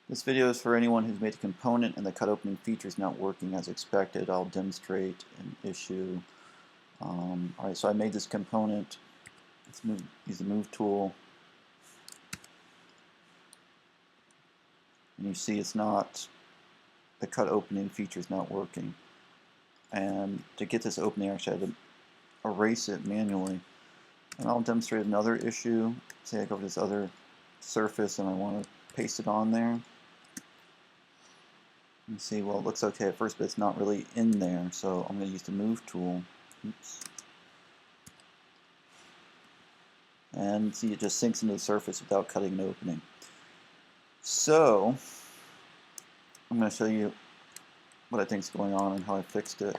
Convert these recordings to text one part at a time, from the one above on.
This video is for anyone who's made a component and the cut opening feature is not working as expected. I'll demonstrate an issue. Alright, so I made this component. Let's use the move tool. And you see it's not, the cut opening feature is not working. And to get this opening, actually I had to erase it manually. And I'll demonstrate another issue. Say I go to this other surface and I want to paste it on there. You see, well, it looks okay at first, but it's not really in there, so I'm going to use the move tool. Oops. And see, it just sinks into the surface without cutting an opening. So, I'm going to show you what I think is going on and how I fixed it.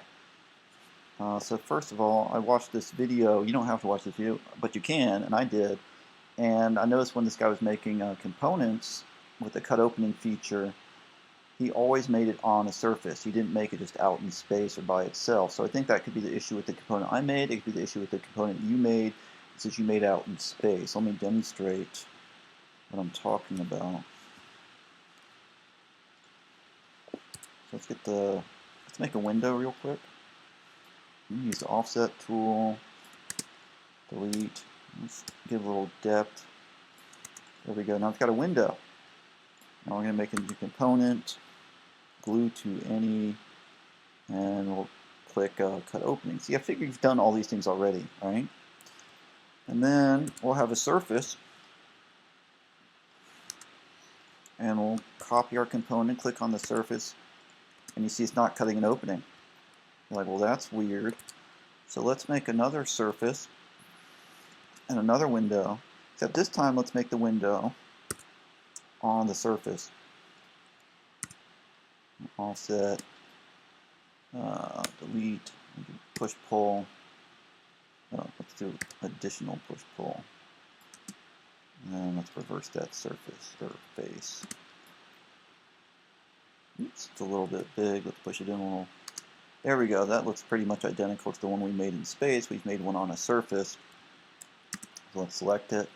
So first of all, I watched this video. You don't have to watch this video, but you can, and I did. And I noticed when this guy was making components with the cut opening feature, he always made it on a surface. He didn't make it just out in space or by itself. So I think that could be the issue with the component I made. It could be the issue with the component you made, since you made out in space. Let me demonstrate what I'm talking about. So let's make a window real quick. Use the offset tool, delete, let's give a little depth. There we go, now it's got a window. Now we're going to make a new component, glue to any, and we'll click cut opening. See, I figure you've done all these things already, right? And then we'll have a surface, and we'll copy our component, click on the surface, and you see it's not cutting an opening. You're like, well, that's weird. So let's make another surface and another window, except this time let's make the window on the surface. Offset, delete, push pull. Let's do additional push pull. And let's reverse that surface or face. Oops, it's a little bit big. Let's push it in a little. There we go. That looks pretty much identical to the one we made in space. We've made one on a surface. So let's select it,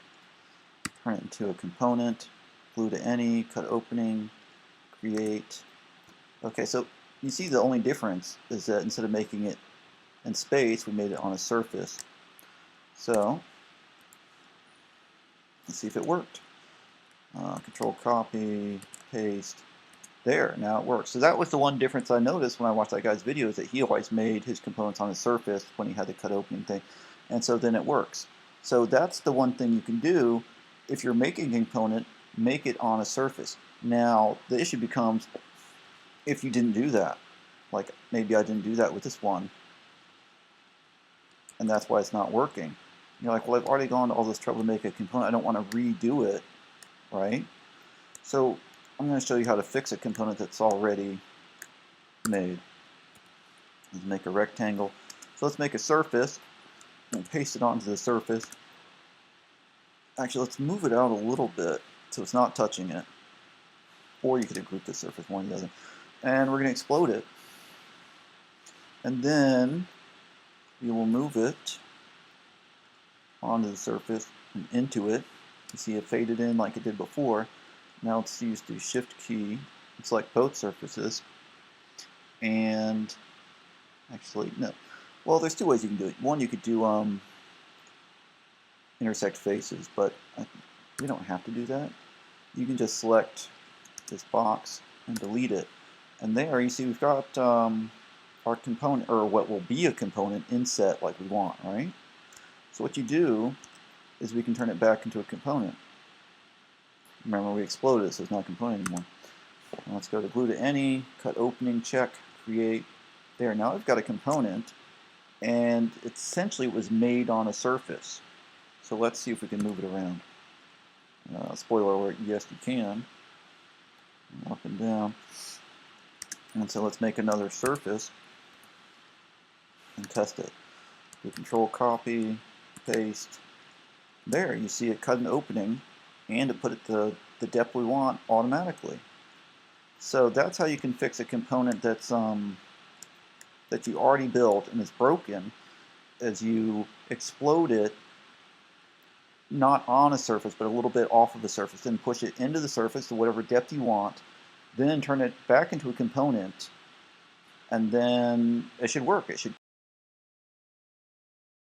turn it into a component, glue to any, cut opening, create. Okay, so you see the only difference is that instead of making it in space, we made it on a surface. So let's see if it worked. Control copy, paste. There, now it works. So that was the one difference I noticed when I watched that guy's video, is that he always made his components on a surface when he had the cut opening thing. And so then it works. So that's the one thing you can do. If you're making a component, make it on a surface. Now the issue becomes if you didn't do that. Like maybe I didn't do that with this one, and that's why it's not working. You're like, well, I've already gone to all this trouble to make a component. I don't want to redo it, right? So I'm going to show you how to fix a component that's already made. Let's make a rectangle. So let's make a surface and paste it onto the surface. Actually, let's move it out a little bit so it's not touching it. Or you could have grouped the surface, one or the other. And we're going to explode it. And then we will move it onto the surface and into it. You see it faded in like it did before. Now let's use the shift key and select both surfaces. And actually, no. Well, there's two ways you can do it. One, you could do intersect faces, but we don't have to do that. You can just select this box and delete it. And there you see we've got our component, or what will be a component, inset like we want, right? So what you do is we can turn it back into a component. Remember, we exploded it, so it's not a component anymore. And let's go to glue to any, cut opening, check, create. There, now I've got a component, and essentially it was made on a surface. So let's see if we can move it around. Spoiler alert, yes you can. Up and down. And so let's make another surface and test it. Do control copy, paste. There, you see it cut an opening, and it put it the depth we want automatically. So that's how you can fix a component that's that you already built and is broken. As you explode it, not on a surface, but a little bit off of the surface. Then push it into the surface to whatever depth you want. Then turn it back into a component. And then it should work. It should